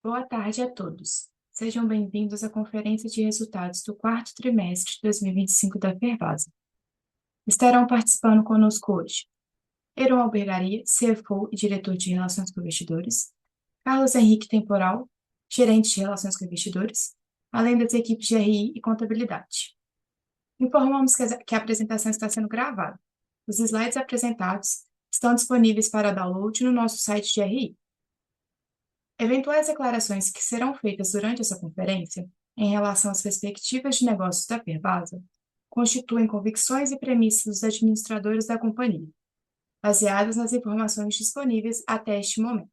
Boa tarde a todos. Sejam bem-vindos à Conferência de Resultados do quarto trimestre de 2025 da Ferbasa. Estarão participando conosco hoje Heron Albergaria, CFO e diretor de Relações com Investidores, Carlos Henrique Temporal, gerente de Relações com Investidores, além das equipes de RI e Contabilidade. Informamos que a apresentação está sendo gravada. Os slides apresentados estão disponíveis para download no nosso site de RI. Eventuais declarações que serão feitas durante essa conferência, em relação às perspectivas de negócios da Ferbasa, constituem convicções e premissas dos administradores da companhia, baseadas nas informações disponíveis até este momento.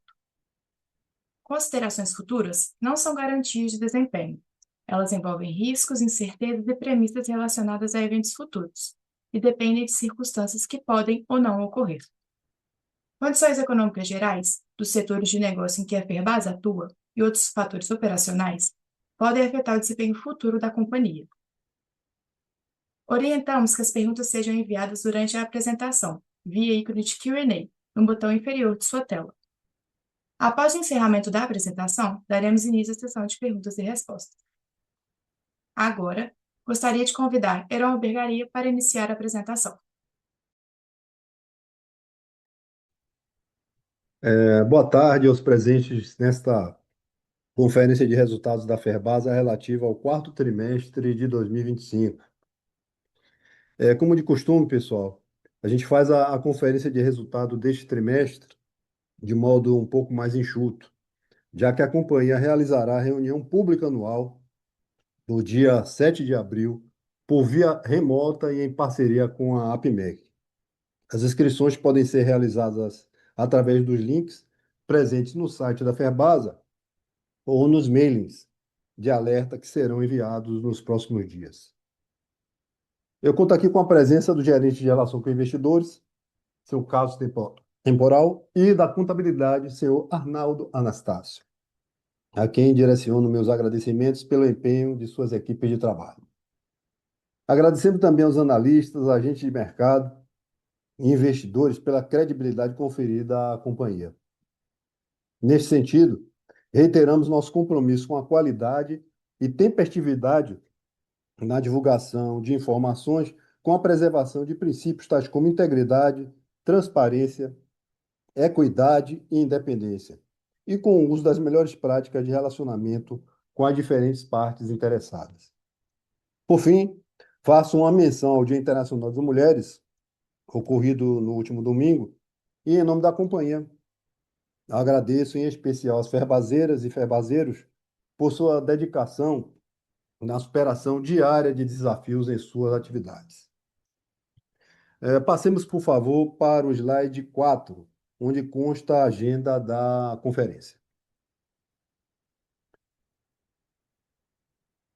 Considerações futuras não são garantias de desempenho. Elas envolvem riscos, incertezas e premissas relacionadas a eventos futuros, e dependem de circunstâncias que podem ou não ocorrer. Condições econômicas gerais, dos setores de negócio em que a Ferbasa atua e outros fatores operacionais podem afetar o desempenho futuro da companhia. Orientamos que as perguntas sejam enviadas durante a apresentação, via ícone de Q&A, no botão inferior de sua tela. Após o encerramento da apresentação, daremos início à sessão de perguntas e respostas. Agora, gostaria de convidar Heron Albergaria para iniciar a apresentação. Boa tarde aos presentes nesta conferência de resultados da Ferbasa relativa ao quarto trimestre de 2025. Como de costume, pessoal, a gente faz a conferência de resultado deste trimestre de modo um pouco mais enxuto, já que a companhia realizará a reunião pública anual no dia 7 de abril, por via remota e em parceria com a APMEC. As inscrições podem ser realizadas através dos links presentes no site da Ferbasa ou nos mailings de alerta que serão enviados nos próximos dias. Eu conto aqui com a presença do gerente de relação com investidores, seu Carlos Temporal, e da contabilidade, senhor Arnaldo Anastácio, a quem direciono meus agradecimentos pelo empenho de suas equipes de trabalho. Agradecendo também aos analistas, agentes de mercado e investidores pela credibilidade conferida à companhia. Neste sentido, reiteramos nosso compromisso com a qualidade e tempestividade na divulgação de informações com a preservação de princípios tais como integridade, transparência, equidade e independência, e com o uso das melhores práticas de relacionamento com as diferentes partes interessadas. Por fim, faço uma menção ao Dia Internacional das Mulheres, ocorrido no último domingo, e em nome da companhia, agradeço em especial às ferbaseiras e ferbaseiros por sua dedicação na superação diária de desafios em suas atividades. Passemos, por favor, para o slide 4, onde consta a agenda da conferência.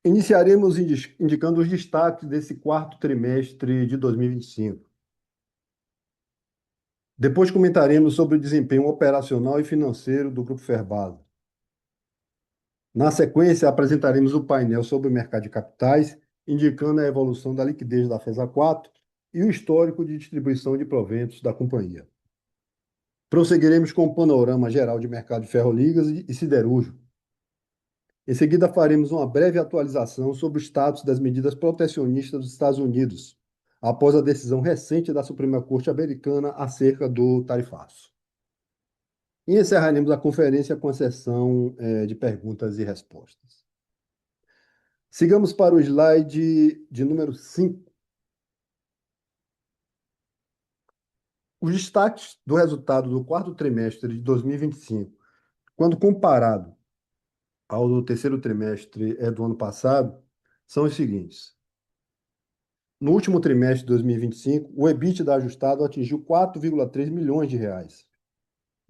Iniciaremos indicando os destaques desse quarto trimestre de 2025. Depois comentaremos sobre o desempenho operacional e financeiro do Grupo Ferbasa. Na sequência, apresentaremos o painel sobre o mercado de capitais, indicando a evolução da liquidez da FESA 4 e o histórico de distribuição de proventos da companhia. Prosseguiremos com o panorama geral de mercado de ferroligas e siderúrgico. Em seguida, faremos uma breve atualização sobre o status das medidas protecionistas dos Estados Unidos, após a decisão recente da Suprema Corte Americana acerca do tarifaço. E encerraremos a conferência com a sessão de perguntas e respostas. Sigamos para o slide de número 5. Os destaques do resultado do quarto trimestre de 2025, quando comparado ao do terceiro trimestre do ano passado, são os seguintes. No último trimestre de 2025, o EBITDA ajustado atingiu 4,3 milhões de reais,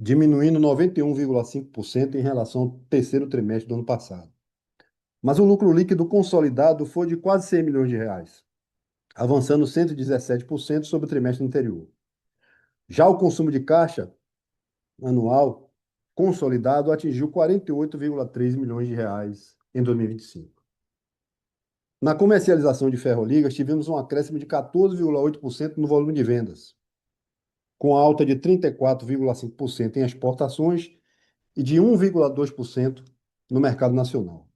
diminuindo 91,5% em relação ao terceiro trimestre do ano passado. Mas o lucro líquido consolidado foi de quase 100 milhões de reais, avançando 117% sobre o trimestre anterior. Já o consumo de caixa anual consolidado atingiu 48,3 milhões de reais em 2025. Na comercialização de ferroligas, tivemos um acréscimo de 14,8% no volume de vendas, com alta de 34,5% em exportações e de 1,2% no mercado nacional.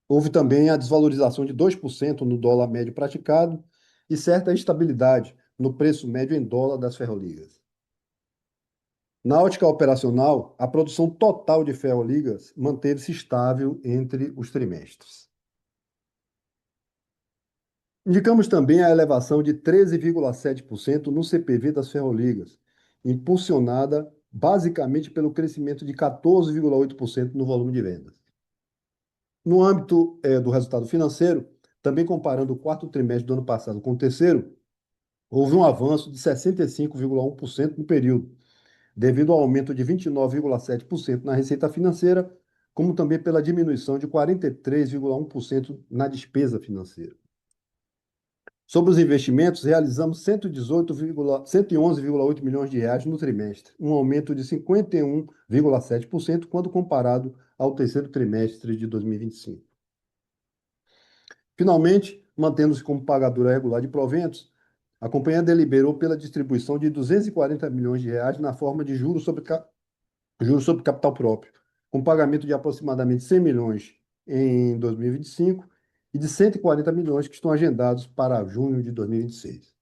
Houve também a desvalorização de 2% no dólar médio praticado e certa estabilidade no preço médio em dólar das ferroligas. Na ótica operacional, a produção total de ferroligas manteve-se estável entre os trimestres. Indicamos também a elevação de 13,7% no CPV das ferroligas, impulsionada basicamente pelo crescimento de 14,8% no volume de vendas. No âmbito do resultado financeiro, também comparando o quarto trimestre do ano passado com o terceiro, houve um avanço de 65,1% no período, devido ao aumento de 29,7% na receita financeira, como também pela diminuição de 43,1% na despesa financeira. Sobre os investimentos, realizamos 111,8 milhões de reais no trimestre, um aumento de 51,7% quando comparado ao terceiro trimestre de 2025. Finalmente, mantendo-se como pagadora regular de proventos, a companhia deliberou pela distribuição de 240 milhões de reais na forma de juros sobre capital próprio, com pagamento de aproximadamente 100 milhões em 2025 e de 140 milhões que estão agendados para junho de 2026.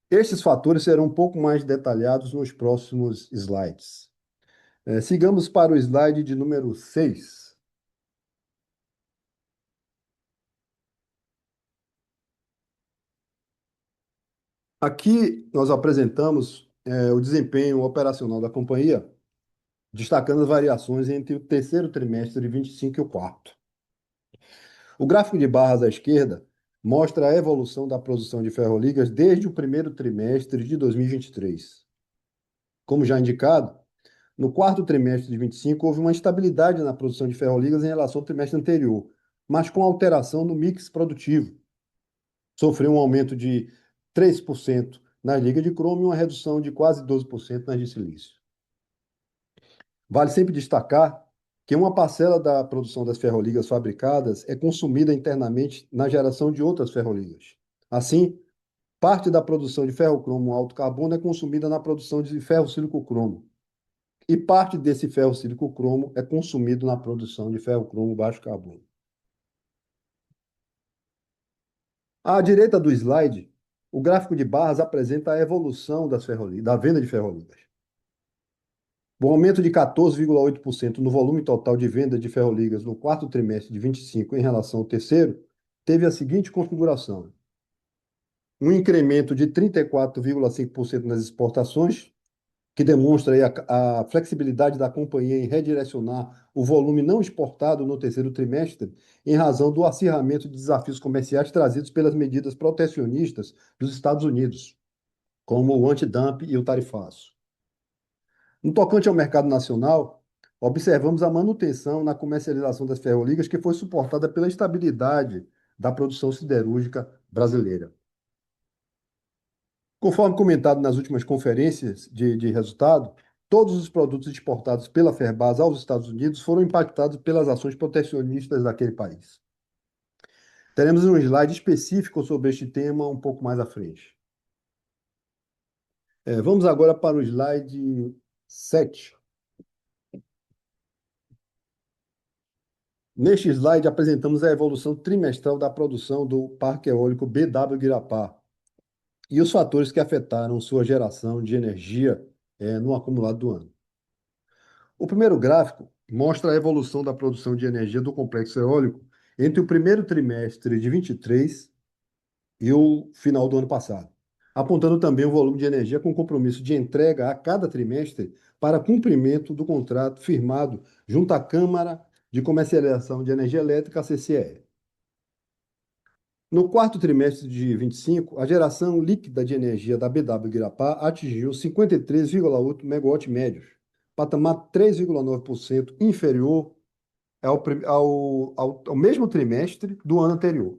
Estes fatores serão um pouco mais detalhados nos próximos slides. Sigamos para o slide de número 6. Aqui nós apresentamos o desempenho operacional da companhia, destacando as variações entre o terceiro trimestre de 25 e o quarto. O gráfico de barras à esquerda mostra a evolução da produção de ferroligas desde o primeiro trimestre de 2023. Como já indicado, no quarto trimestre de 25 houve uma estabilidade na produção de ferroligas em relação ao trimestre anterior, mas com alteração no mix produtivo. Sofreu um aumento de 3% nas ligas de cromo e uma redução de quase 12% nas de silício. Vale sempre destacar que uma parcela da produção das ferroligas fabricadas é consumida internamente na geração de outras ferroligas. Assim, parte da produção de ferrocromo alto carbono é consumida na produção de ferro-sílico-cromo, e parte desse ferro-sílico-cromo é consumido na produção de ferrocromo baixo carbono. À direita do slide, o gráfico de barras apresenta a evolução da venda de ferroligas. O aumento de 14,8% no volume total de venda de ferroligas no quarto trimestre de 25 em relação ao terceiro teve a seguinte configuração: um incremento de 34,5% nas exportações, que demonstra aí a flexibilidade da companhia em redirecionar o volume não exportado no terceiro trimestre, em razão do acirramento de desafios comerciais trazidos pelas medidas protecionistas dos Estados Unidos, como o antidumping e o tarifaço. No tocante ao mercado nacional, observamos a manutenção na comercialização das ferroligas, que foi suportada pela estabilidade da produção siderúrgica brasileira. Conforme comentado nas últimas conferências de resultado, todos os produtos exportados pela Ferbasa aos Estados Unidos foram impactados pelas ações protecionistas daquele país. Teremos um slide específico sobre este tema um pouco mais à frente. Vamos agora para o slide 7. Neste slide, apresentamos a evolução trimestral da produção do Parque Eólico BW Guirapá e os fatores que afetaram sua geração de energia no acumulado do ano. O primeiro gráfico mostra a evolução da produção de energia do complexo eólico entre o primeiro trimestre de 23 e o final do ano passado, apontando também o volume de energia com compromisso de entrega a cada trimestre para cumprimento do contrato firmado junto à Câmara de Comercialização de Energia Elétrica, a CCE. No quarto trimestre de 25, a geração líquida de energia da BW Guirapá atingiu 53,8 MW médios, patamar 3,9% inferior ao mesmo trimestre do ano anterior.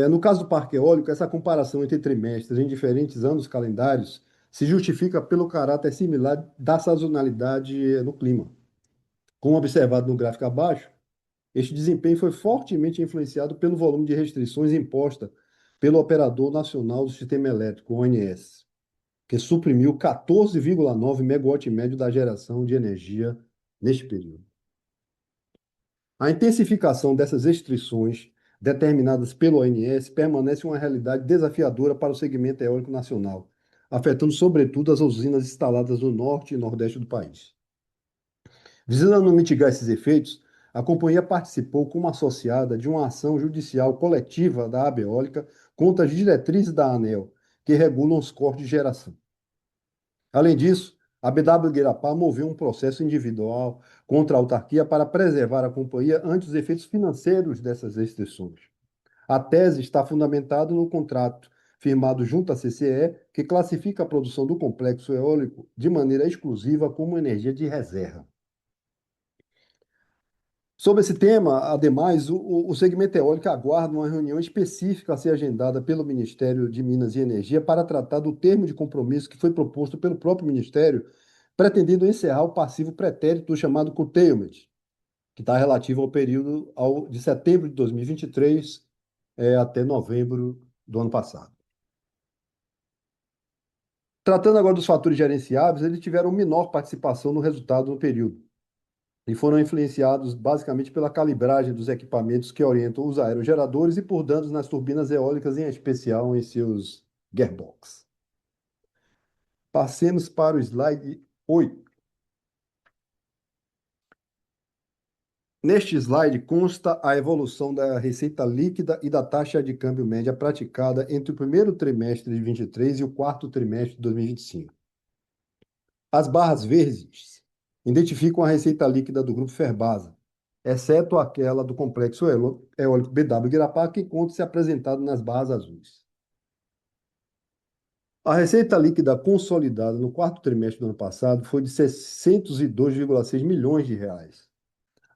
No caso do parque eólico, essa comparação entre trimestres em diferentes anos calendários se justifica pelo caráter similar da sazonalidade no clima. Como observado no gráfico abaixo, este desempenho foi fortemente influenciado pelo volume de restrições imposta pelo Operador Nacional do Sistema Elétrico, ONS, que suprimiu 14,9 MW médio da geração de energia neste período. A intensificação dessas restrições, determinadas pelo ONS, permanece uma realidade desafiadora para o segmento eólico nacional, afetando sobretudo as usinas instaladas no norte e nordeste do país. Visando mitigar esses efeitos, a companhia participou como associada de uma ação judicial coletiva da Abeólica contra as diretrizes da ANEEL, que regulam os cortes de geração. Além disso, a BW Guirapá moveu um processo individual contra a autarquia para preservar a companhia ante os efeitos financeiros dessas restrições. A tese está fundamentada no contrato firmado junto à CCE, que classifica a produção do complexo eólico de maneira exclusiva como energia de reserva. Sobre esse tema, ademais, o segmento eólico aguarda uma reunião específica a ser agendada pelo Ministério de Minas e Energia para tratar do termo de compromisso que foi proposto pelo próprio Ministério, pretendendo encerrar o passivo pretérito do chamado curtailment, que está relativo ao período de setembro de 2023 até novembro do ano passado. Tratando agora dos fatores gerenciáveis, eles tiveram menor participação no resultado no período e foram influenciados basicamente pela calibragem dos equipamentos que orientam os aerogeradores e por danos nas turbinas eólicas, em especial em seus gearbox. Passemos para o slide 8. Neste slide consta a evolução da receita líquida e da taxa de câmbio média praticada entre o primeiro trimestre de 23 e o quarto trimestre de 2025. As barras verdes identificam a receita líquida do grupo Ferbasa, exceto aquela do complexo eólico BW Guirapá, que encontra-se apresentado nas barras azuis. A receita líquida consolidada no quarto trimestre do ano passado foi de 602,6 milhões de reais,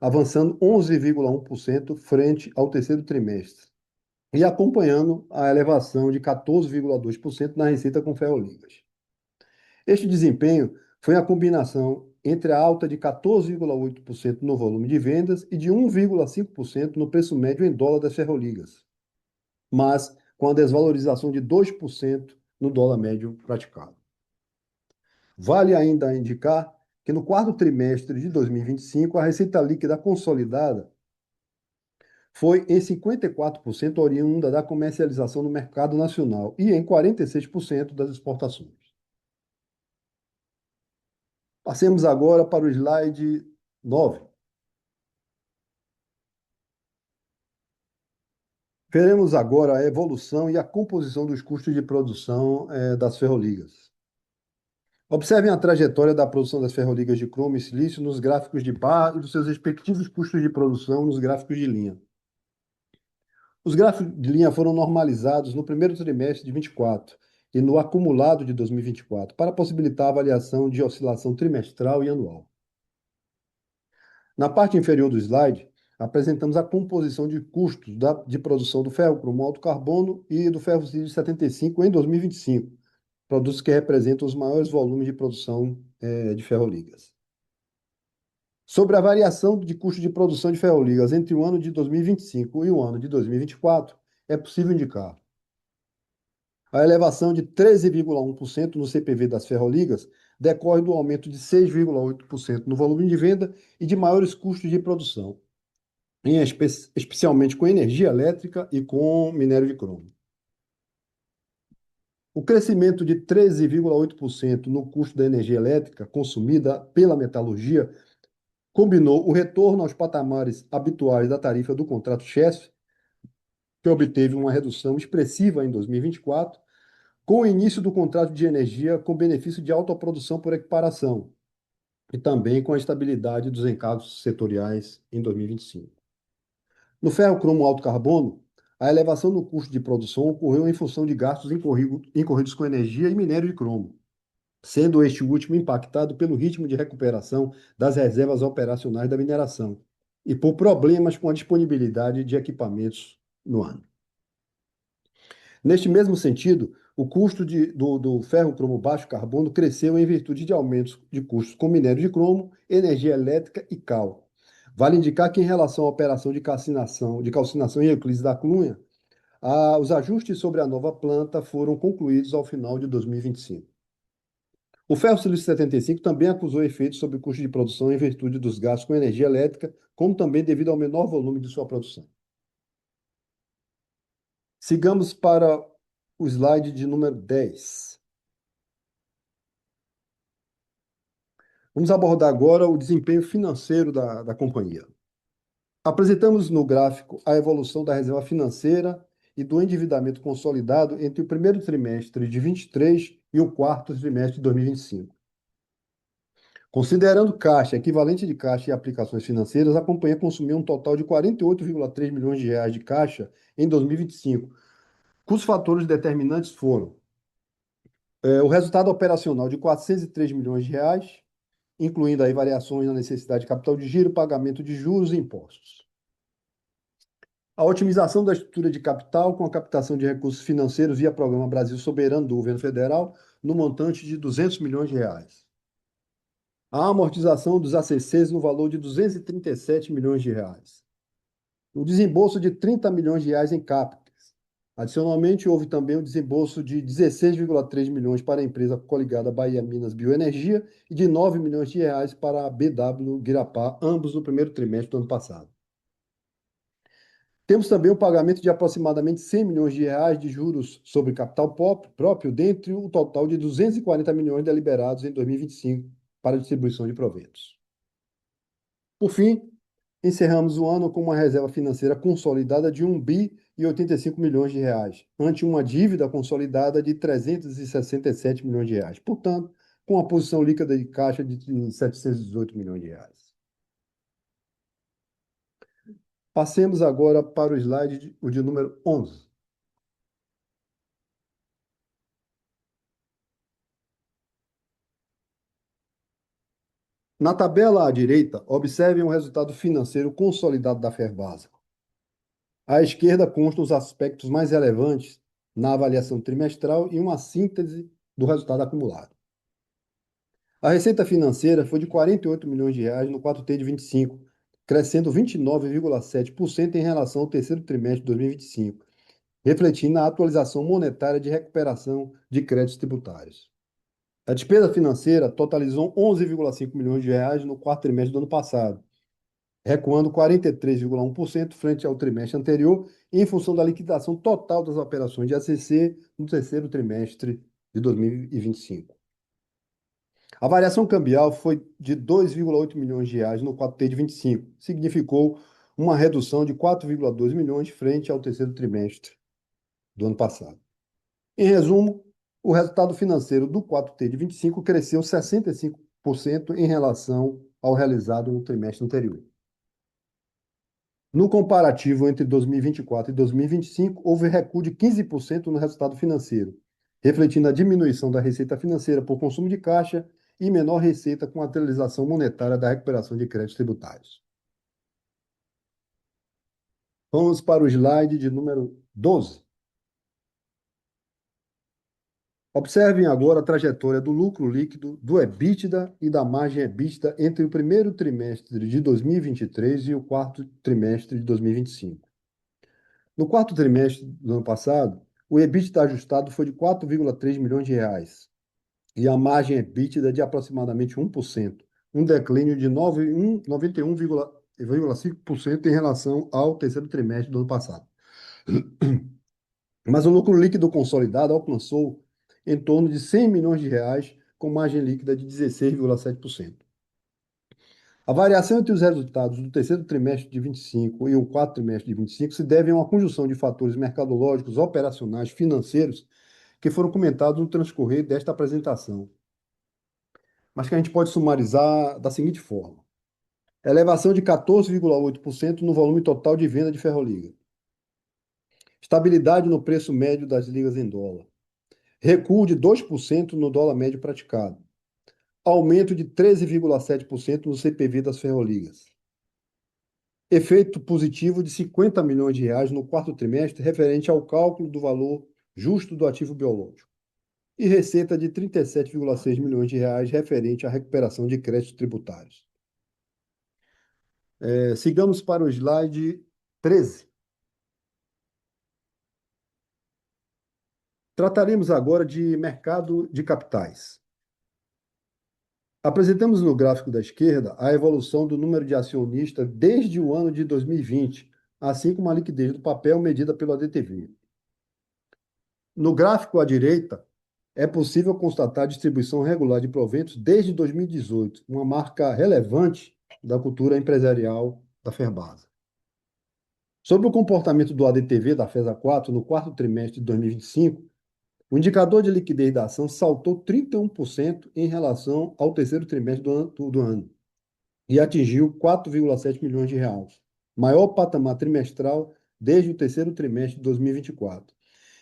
avançando 11,1% frente ao terceiro trimestre e acompanhando a elevação de 14,2% na receita com ferroligas. Este desempenho foi a combinação entre a alta de 14,8% no volume de vendas e de 1,5% no preço médio em dólar das ferroligas, mas com a desvalorização de 2% no dólar médio praticado. Vale ainda indicar que no quarto trimestre de 2025, a receita líquida consolidada foi em 54% oriunda da comercialização no mercado nacional e em 46% das exportações. Passemos agora para o slide 9. Veremos agora a evolução e a composição dos custos de produção das ferroligas. Observem a trajetória da produção das ferroligas de cromo e silício nos gráficos de barra e dos seus respectivos custos de produção nos gráficos de linha. Os gráficos de linha foram normalizados no primeiro trimestre de 24 e no acumulado de 2024, para possibilitar a avaliação de oscilação trimestral e anual. Na parte inferior do slide, apresentamos a composição de custos de produção do ferro-cromo alto carbono e do ferro-silício 75 em 2025, produtos que representam os maiores volumes de produção de ferroligas. Sobre a variação de custo de produção de ferroligas entre o ano de 2025 e o ano de 2024, é possível indicar a elevação de 13,1% no CPV das ferroligas decorre do aumento de 6,8% no volume de venda e de maiores custos de produção, especialmente com energia elétrica e com minério de cromo. O crescimento de 13,8% no custo da energia elétrica consumida pela metalurgia combinou o retorno aos patamares habituais da tarifa do contrato CHESF, que obteve uma redução expressiva em 2024, com o início do contrato de energia com benefício de autoprodução por equiparação e também com a estabilidade dos encargos setoriais em 2025. No ferro-cromo alto carbono, a elevação no custo de produção ocorreu em função de gastos incorridos com energia e minério de cromo, sendo este último impactado pelo ritmo de recuperação das reservas operacionais da mineração e por problemas com a disponibilidade de equipamentos no ano. Neste mesmo sentido, o custo do ferro-cromo baixo carbono cresceu em virtude de aumentos de custos com minério de cromo, energia elétrica e cal. Vale indicar que, em relação à operação de calcinação em Euclides da Cunha, os ajustes sobre a nova planta foram concluídos ao final de 2025. O ferro silício 75 também acusou efeitos sobre o custo de produção em virtude dos gastos com energia elétrica, como também devido ao menor volume de sua produção. Sigamos para o slide de número 10. Vamos abordar agora o desempenho financeiro da companhia. Apresentamos no gráfico a evolução da reserva financeira e do endividamento consolidado entre o primeiro trimestre de 23 e o quarto trimestre de 2025. Considerando caixa, equivalente de caixa e aplicações financeiras, a companhia consumiu um total de 48,3 milhões de reais de caixa em 2025, cujos fatores determinantes foram o resultado operacional de 403 milhões de reais, incluindo aí variações na necessidade de capital de giro, pagamento de juros e impostos. A otimização da estrutura de capital com a captação de recursos financeiros via Programa Brasil Soberano do governo federal, no montante de 200 milhões de reais. A amortização dos ACCs no valor de 237 milhões de reais. O desembolso de 30 milhões de reais em CAPEX. Adicionalmente, houve também o desembolso de 16,3 milhões para a empresa coligada Bahia Minas Bioenergia e de 9 milhões de reais para a BW Guirapá, ambos no primeiro trimestre do ano passado. Temos também o pagamento de aproximadamente 100 milhões de reais de juros sobre capital próprio, dentre o total de 240 milhões deliberados em 2025 para distribuição de proventos. Por fim, encerramos o ano com uma reserva financeira consolidada de 1 bi e 85 milhões de reais, ante uma dívida consolidada de 367 milhões de reais. Portanto, com uma posição líquida de caixa de 718 milhões de reais. Passemos agora para o slide o de número 11. Na tabela à direita, observem o resultado financeiro consolidado da Ferbasa. À esquerda constam os aspectos mais relevantes na avaliação trimestral e uma síntese do resultado acumulado. A receita financeira foi de 48 milhões de reais no 4T de 25, crescendo 29,7% em relação ao terceiro trimestre de 2025, refletindo a atualização monetária de recuperação de créditos tributários. A despesa financeira totalizou 11,5 milhões de reais no quarto trimestre do ano passado, recuando 43,1% frente ao trimestre anterior, em função da liquidação total das operações de ACC no terceiro trimestre de 2025. A variação cambial foi de 2,8 milhões de reais no 4T de 25, significou uma redução de 4,2 milhões frente ao terceiro trimestre do ano passado. Em resumo, o resultado financeiro do 4T de 25 cresceu 65% em relação ao realizado no trimestre anterior. No comparativo entre 2024 e 2025, houve recuo de 15% no resultado financeiro, refletindo a diminuição da receita financeira por consumo de caixa e menor receita com a atualização monetária da recuperação de créditos tributários. Vamos para o slide de número 12. Observem agora a trajetória do lucro líquido, do EBITDA e da margem EBITDA entre o primeiro trimestre de 2023 e o quarto trimestre de 2025. No quarto trimestre do ano passado, o EBITDA ajustado foi de 4,3 milhões de reais e a margem EBITDA de aproximadamente 1%, um declínio de 91,5% em relação ao terceiro trimestre do ano passado. Mas o lucro líquido consolidado alcançou em torno de 100 milhões de reais, com margem líquida de 16,7%. A variação entre os resultados do terceiro trimestre de 25 e o quarto trimestre de 25 se deve a uma conjunção de fatores mercadológicos, operacionais, financeiros, que foram comentados no transcorrer desta apresentação, mas que a gente pode sumarizar da seguinte forma: elevação de 14,8% no volume total de venda de ferroliga, estabilidade no preço médio das ligas em dólar, recuo de 2% no dólar médio praticado, aumento de 13,7% no CPV das ferroligas, efeito positivo de 50 milhões de reais no quarto trimestre referente ao cálculo do valor justo do ativo biológico, e receita de 37,6 milhões de reais referente à recuperação de créditos tributários. Sigamos para o slide 13. Trataremos agora de mercado de capitais. Apresentamos no gráfico da esquerda a evolução do número de acionistas desde o ano de 2020, assim como a liquidez do papel medida pelo ADTV. No gráfico à direita, é possível constatar a distribuição regular de proventos desde 2018, uma marca relevante da cultura empresarial da Ferbasa. Sobre o comportamento do ADTV da FESA 4 no quarto trimestre de 2025, o indicador de liquidez da ação saltou 31% em relação ao terceiro trimestre do ano e atingiu 4,7 milhões de reais, maior patamar trimestral desde o terceiro trimestre de 2024,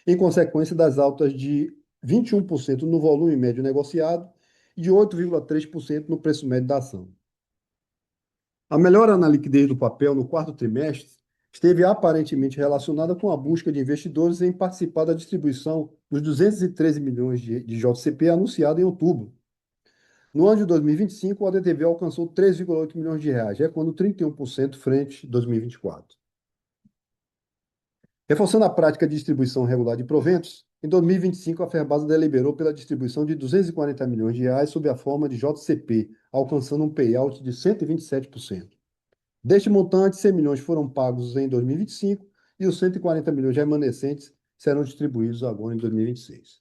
em consequência das altas de 21% no volume médio negociado e de 8,3% no preço médio da ação. A melhora na liquidez do papel no quarto trimestre esteve aparentemente relacionada com a busca de investidores em participar da distribuição dos 213 milhões de JCP anunciado em outubro. No ano de 2025, o ADTV alcançou 3,8 milhões de reais, recuando 31% frente a 2024. Reforçando a prática de distribuição regular de proventos, em 2025 a Ferbasa deliberou pela distribuição de 240 milhões de reais sob a forma de JCP, alcançando um payout de 127%. Deste montante, 100 milhões foram pagos em 2025 e os 140 milhões remanescentes serão distribuídos agora em 2026.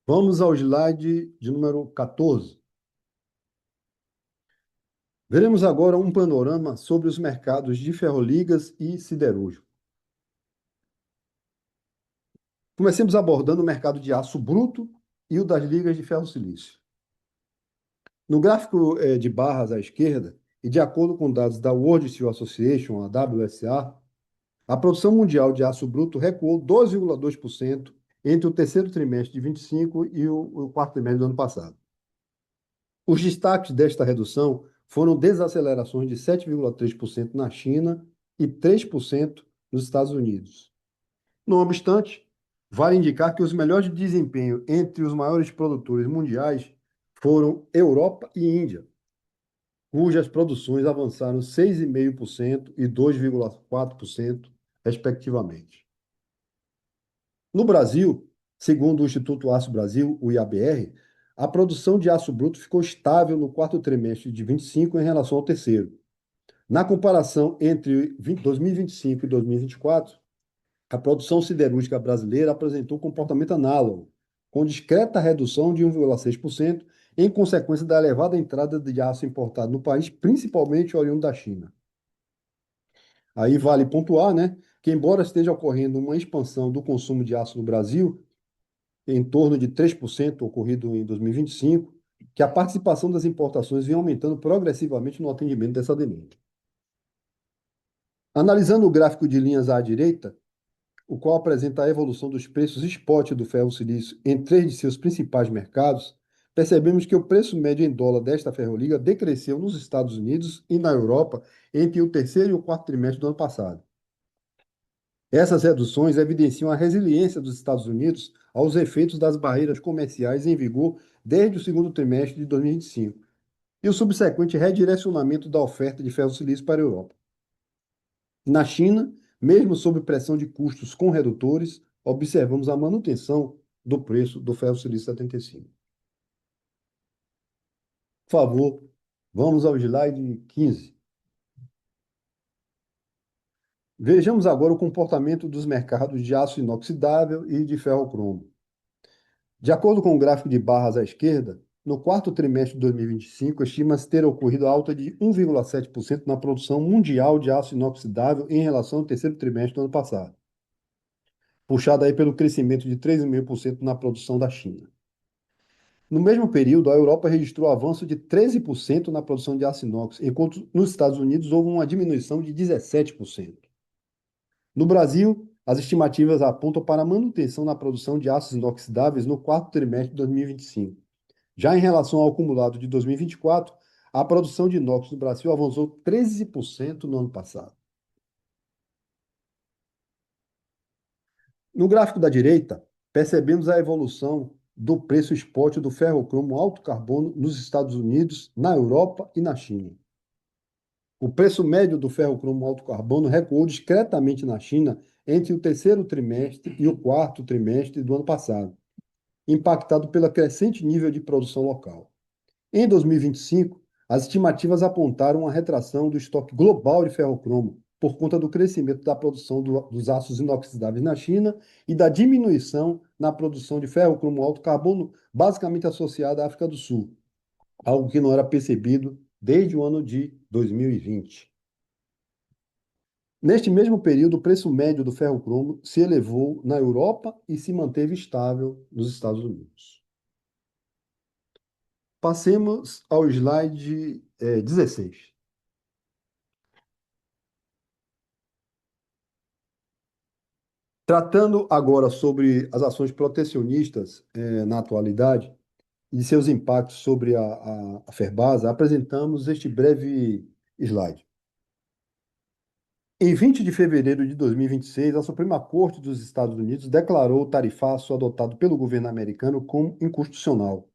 Vamos ao slide de número 14. Veremos agora um panorama sobre os mercados de ferroligas e siderúrgico. Comecemos abordando o mercado de aço bruto e o das ligas de ferro-silício. No gráfico de barras à esquerda, e de acordo com dados da World Steel Association, a WSA, a produção mundial de aço bruto recuou 2,2% entre o terceiro trimestre de 25 e o quarto trimestre do ano passado. Os destaques desta redução foram desacelerações de 7,3% na China e 3% nos Estados Unidos. Não obstante, vale indicar que os melhores desempenhos entre os maiores produtores mundiais foram Europa e Índia, cujas produções avançaram 6,5% e 2,4%, respectivamente. No Brasil, segundo o Instituto Aço Brasil, o IABR, a produção de aço bruto ficou estável no quarto trimestre de 25 em relação ao terceiro. Na comparação entre 2025 e 2024, a produção siderúrgica brasileira apresentou um comportamento análogo, com discreta redução de 1,6%, em consequência da elevada entrada de aço importado no país, principalmente oriundo da China. Aí vale pontuar, né, que embora esteja ocorrendo uma expansão do consumo de aço no Brasil, em torno de 3% ocorrido em 2025, que a participação das importações vem aumentando progressivamente no atendimento dessa demanda. Analisando o gráfico de linhas à direita, o qual apresenta a evolução dos preços spot do ferro-silício em três de seus principais mercados, percebemos que o preço médio em dólar desta ferroliga decresceu nos Estados Unidos e na Europa entre o terceiro e o quarto trimestre do ano passado. Essas reduções evidenciam a resiliência dos Estados Unidos aos efeitos das barreiras comerciais em vigor desde o segundo trimestre de 2025 e o subsequente redirecionamento da oferta de ferro-silício para a Europa. Na China, mesmo sob pressão de custos com redutores, observamos a manutenção do preço do ferro-silício 75. Por favor, vamos ao slide 15. Vejamos agora o comportamento dos mercados de aço inoxidável e de ferro-cromo. De acordo com o gráfico de barras à esquerda, no quarto trimestre de 2025, estima-se ter ocorrido alta de 1,7% na produção mundial de aço inoxidável em relação ao terceiro trimestre do ano passado, puxada aí pelo crescimento de 3,5% na produção da China. No mesmo período, a Europa registrou avanço de 13% na produção de aço inox, enquanto nos Estados Unidos houve uma diminuição de 17%. No Brasil, as estimativas apontam para a manutenção na produção de aços inoxidáveis no quarto trimestre de 2025. Já em relação ao acumulado de 2024, a produção de inox no Brasil avançou 13% no ano passado. No gráfico da direita, percebemos a evolução do preço spot do ferro-cromo alto carbono nos Estados Unidos, na Europa e na China. O preço médio do ferro-cromo alto carbono recuou discretamente na China entre o terceiro trimestre e o quarto trimestre do ano passado, impactado pelo crescente nível de produção local. Em 2025, as estimativas apontaram uma retração do estoque global de ferrocromo por conta do crescimento da produção dos aços inoxidáveis na China e da diminuição na produção de ferrocromo alto carbono, basicamente associada à África do Sul, algo que não era percebido desde o ano de 2020. Neste mesmo período, o preço médio do ferrocromo se elevou na Europa e se manteve estável nos Estados Unidos. Passemos ao slide 16. Tratando agora sobre as ações protecionistas na atualidade e seus impactos sobre a Ferbasa, apresentamos este breve slide. Em 20 de fevereiro de 2026, a Suprema Corte dos Estados Unidos declarou o tarifaço adotado pelo governo americano como inconstitucional,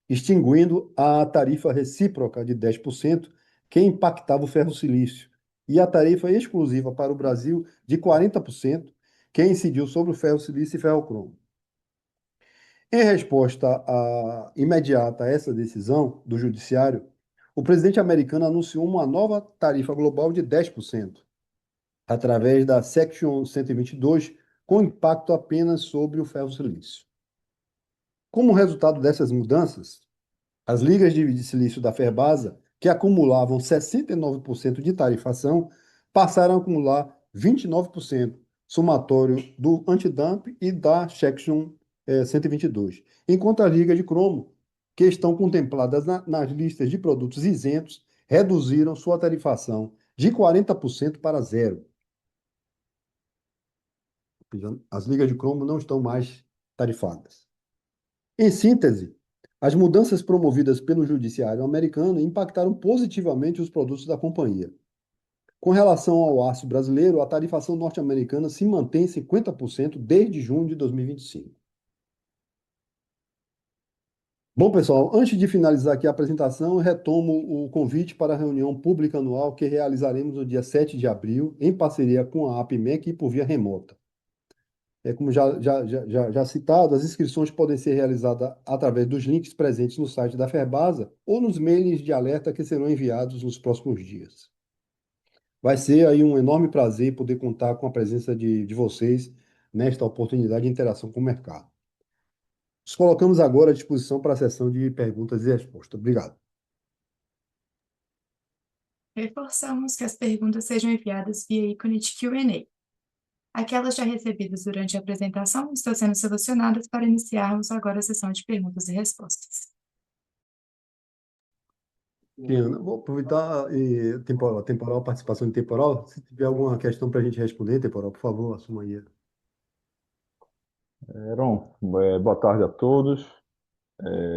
extinguindo a tarifa recíproca de 10% que impactava o ferro-silício e a tarifa exclusiva para o Brasil de 40% que incidiu sobre o ferro-silício e ferrocromo. Em resposta imediata a essa decisão do Judiciário, o presidente americano anunciou uma nova tarifa global de 10%, através da Section 122, com impacto apenas sobre o ferro-silício. Como resultado dessas mudanças, as ligas de silício da Ferbasa, que acumulavam 69% de tarifação, passaram a acumular 29%, somatório do antidumping e da Section 122, enquanto as ligas de cromo, que estão contempladas nas listas de produtos isentos, reduziram sua tarifação de 40% para zero. As ligas de cromo não estão mais tarifadas. Em síntese, as mudanças promovidas pelo judiciário americano impactaram positivamente os produtos da companhia. Com relação ao aço brasileiro, a tarifação norte-americana se mantém em 50% desde junho de 2025. Bom, pessoal, antes de finalizar aqui a apresentação, eu retomo o convite para a reunião pública anual que realizaremos no dia 7 de abril, em parceria com a APMEC e por via remota. Como já citado, as inscrições podem ser realizadas através dos links presentes no site da Ferbasa ou nos mails de alerta que serão enviados nos próximos dias. Vai ser aí um enorme prazer poder contar com a presença de vocês nesta oportunidade de interação com o mercado. Nos colocamos agora à disposição para a sessão de perguntas e respostas. Obrigado. Reforçamos que as perguntas sejam enviadas via ícone de Q&A. Aquelas já recebidas durante a apresentação estão sendo selecionadas para iniciarmos agora a sessão de perguntas e respostas. Diana, vou aproveitar temporal, participação de temporal. Se tiver alguma questão para a gente responder, temporal, por favor, assuma aí. Heron, boa tarde a todos.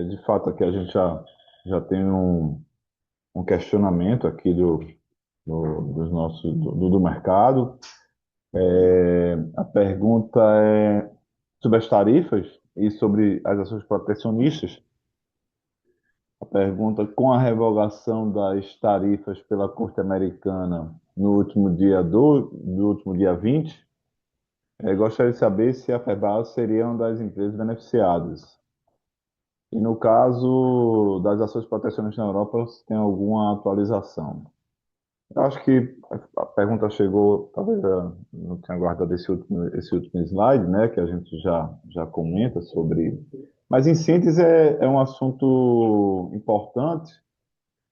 De fato, aqui a gente já tem um questionamento aqui dos nossos, do mercado. A pergunta é sobre as tarifas e sobre as ações protecionistas. A pergunta, com a revogação das tarifas pela Corte Americana no último do último dia 20, gostaria de saber se a Ferbasa seria uma das empresas beneficiadas. E no caso das ações protecionistas na Europa, se tem alguma atualização? Eu acho que a pergunta chegou, talvez eu não tenha guardado esse último slide, né, que a gente já comenta sobre. Mas, em síntese, é um assunto importante,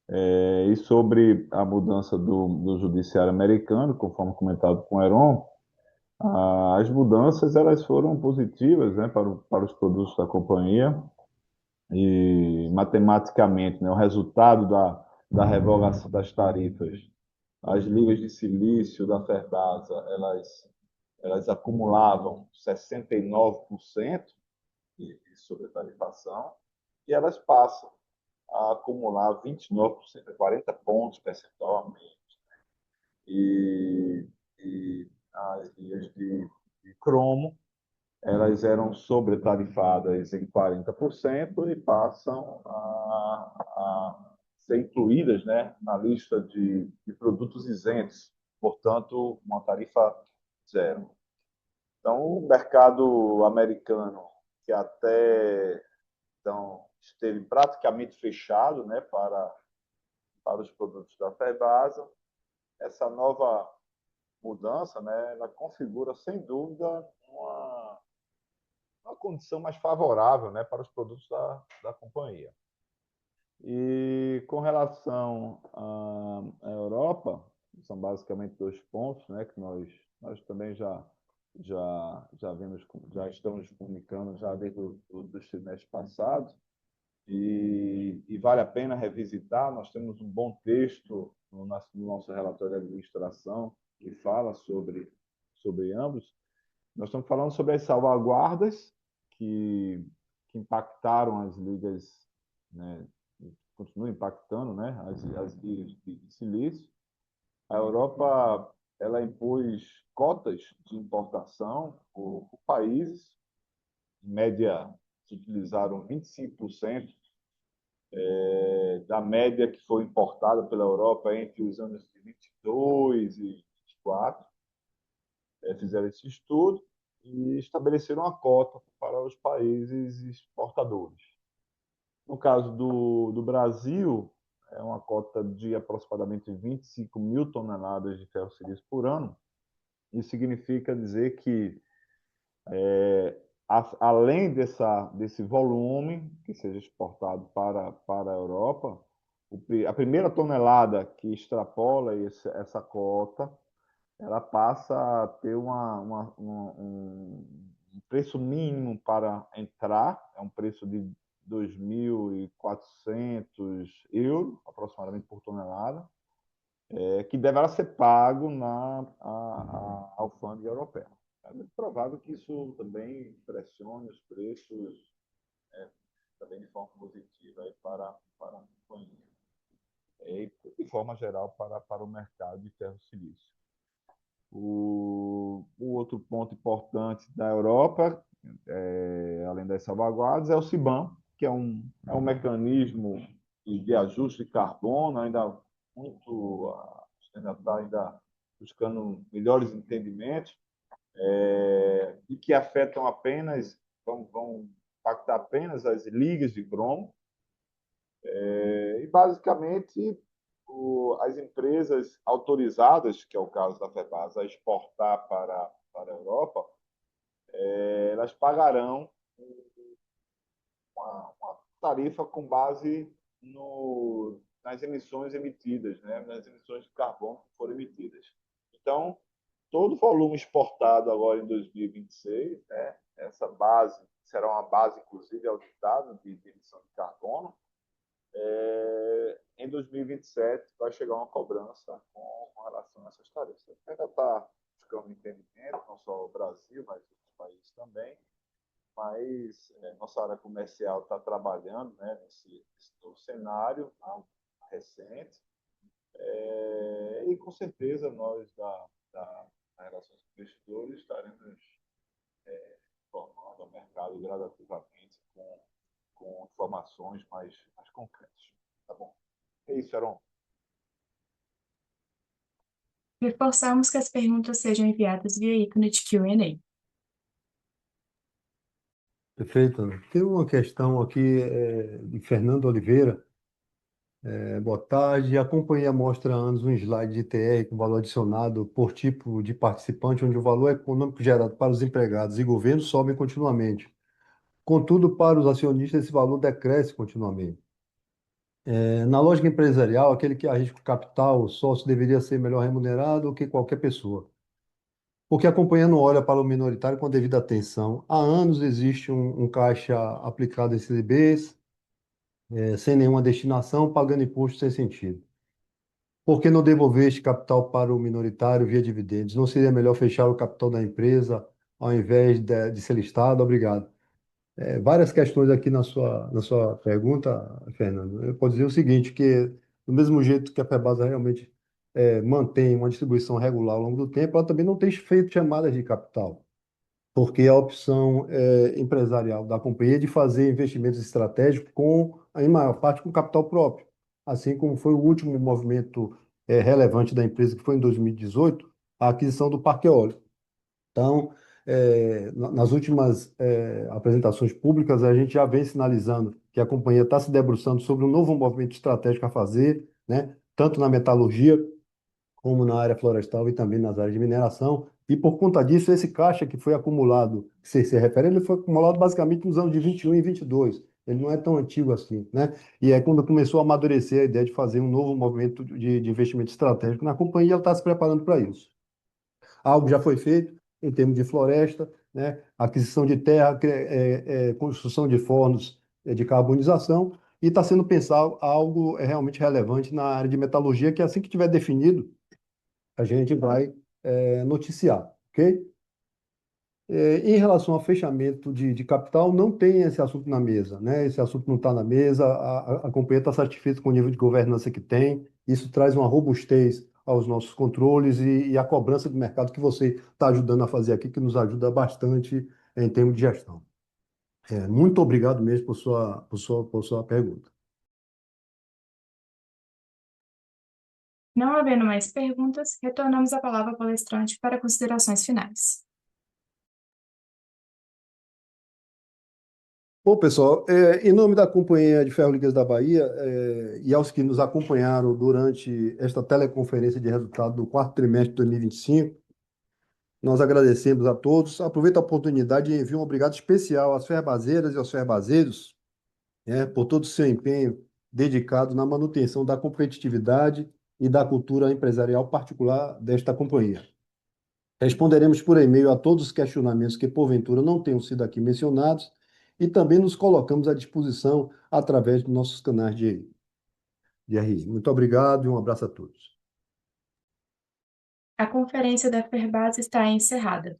e sobre a mudança do judiciário americano, conforme comentado com o Heron, as mudanças elas foram positivas, né, para os produtos da companhia, e matematicamente, né, o resultado da revogação das tarifas, as ligas de silício da Ferbasa, elas acumulavam 69% de sobretarifação e elas passam a acumular 29%, 40 pontos percentualmente. E as ligas de cromo, elas eram sobretarifadas em 40% e passam a ser incluídas, né, na lista de produtos isentos, portanto, uma tarifa zero. Então, o mercado americano que até então esteve praticamente fechado, né, para os produtos da Ferbasa. Essa nova mudança, né, ela configura, sem dúvida, uma condição mais favorável, né, para os produtos da companhia. E com relação à Europa, são basicamente dois pontos, né, que nós também já vimos, já estamos comunicando já desde dos trimestres passados, e vale a pena revisitar. Nós temos um bom texto no nosso relatório de administração que fala sobre ambos. Nós estamos falando sobre as salvaguardas que impactaram as ligas, né, continuam impactando, né, as ligas de silício. A Europa, ela impôs cotas de importação por países. Em média, se utilizaram 25% da média que foi importada pela Europa entre os anos de 22 e 24. Fizeram esse estudo e estabeleceram uma cota para os países exportadores. No caso do Brasil, é uma cota de aproximadamente 25 mil toneladas de ferro-silício por ano. Isso significa dizer que, além desse volume que seja exportado para a Europa, a primeira tonelada que extrapola essa cota, ela passa a ter um preço mínimo para entrar, é um preço de 2.400 euros, aproximadamente, por tonelada, que deverá ser pago na alfândega europeia. É muito provável que isso também pressione os preços, também de forma positiva para a companhia. E, de forma geral, para o mercado de ferro-silício. O outro ponto importante da Europa, além das salvaguardas, é o CBAM, que é um mecanismo de ajuste de carbono, ainda está ainda buscando melhores entendimentos, e que afetam apenas, vão impactar apenas as ligas de cromo, e basicamente as empresas autorizadas, que é o caso da Ferbasa, a exportar para a Europa, elas pagarão uma tarifa com base nas emissões emitidas, né, nas emissões de carbono que foram emitidas. Então, todo o volume exportado agora em 2026, né, essa base será uma base, inclusive, auditada de emissão de carbono. Em 2027 vai chegar uma cobrança com relação a essas tarefas. Ainda está buscando entendimento, não só o Brasil, mas outros países também. Mas nossa área comercial está trabalhando, né, nesse novo cenário recente. E com certeza nós da Relações com Investidores estaremos informando ao mercado gradativamente com informações mais concretas. Tá bom? É isso, Aaron. Reforçamos que as perguntas sejam enviadas via ícone de Q&A. Perfeito, Ana. Tem uma questão aqui de Fernando Oliveira. Boa tarde. A companhia mostra há anos um slide de ITR com valor adicionado por tipo de participante, onde o valor econômico gerado para os empregados e governo sobe continuamente. Contudo, para os acionistas, esse valor decresce continuamente. Na lógica empresarial, aquele que arrisca o capital, o sócio deveria ser melhor remunerado do que qualquer pessoa. Porque a companhia não olha para o minoritário com a devida atenção. Há anos existe um caixa aplicado em CDBs, sem nenhuma destinação, pagando imposto sem sentido. Por que não devolver este capital para o minoritário via dividendos? Não seria melhor fechar o capital da empresa ao invés de ser listado? Obrigado. Várias questões aqui na sua pergunta, Fernando. Eu posso dizer o seguinte, que do mesmo jeito que a Febasa realmente mantém uma distribuição regular ao longo do tempo, ela também não tem feito chamadas de capital, porque a opção empresarial da companhia é de fazer investimentos estratégicos em maior parte, com capital próprio, assim como foi o último movimento relevante da empresa, que foi em 2018, a aquisição do Parque Eólico. Então, nas últimas apresentações públicas, a gente já vem sinalizando que a companhia está se debruçando sobre um novo movimento estratégico a fazer, né? Tanto na metalurgia como na área florestal e também nas áreas de mineração. E por conta disso, esse caixa que foi acumulado, que você se refere, ele foi acumulado basicamente nos anos de 21 e 22. Ele não é tão antigo assim, né? E é quando começou a amadurecer a ideia de fazer um novo movimento de investimento estratégico na companhia, ela está se preparando para isso. Algo já foi feito em termos de floresta, né? Aquisição de terra, construção de fornos de carbonização, e está sendo pensado algo realmente relevante na área de metalurgia, que assim que tiver definido, a gente vai noticiar, ok? Em relação ao fechamento de capital, não tem esse assunto na mesa, né? Esse assunto não está na mesa, a companhia está satisfeita com o nível de governança que tem, isso traz uma robustez aos nossos controles e a cobrança do mercado que você está ajudando a fazer aqui, que nos ajuda bastante em termos de gestão. Muito obrigado mesmo por sua pergunta. Não havendo mais perguntas, retornamos a palavra ao palestrante para considerações finais. Bom, pessoal, em nome da Companhia de Ferro-Ligas da Bahia, e aos que nos acompanharam durante esta teleconferência de resultado do quarto trimestre de 2025, nós agradecemos a todos. Aproveito a oportunidade e envio um obrigado especial às ferbaseiras e aos ferbaseiros, por todo o seu empenho dedicado na manutenção da competitividade e da cultura empresarial particular desta companhia. Responderemos por e-mail a todos os questionamentos que, porventura, não tenham sido aqui mencionados e também nos colocamos à disposição através dos nossos canais de RI. Muito obrigado e um abraço a todos. A conferência da Ferbasa está encerrada.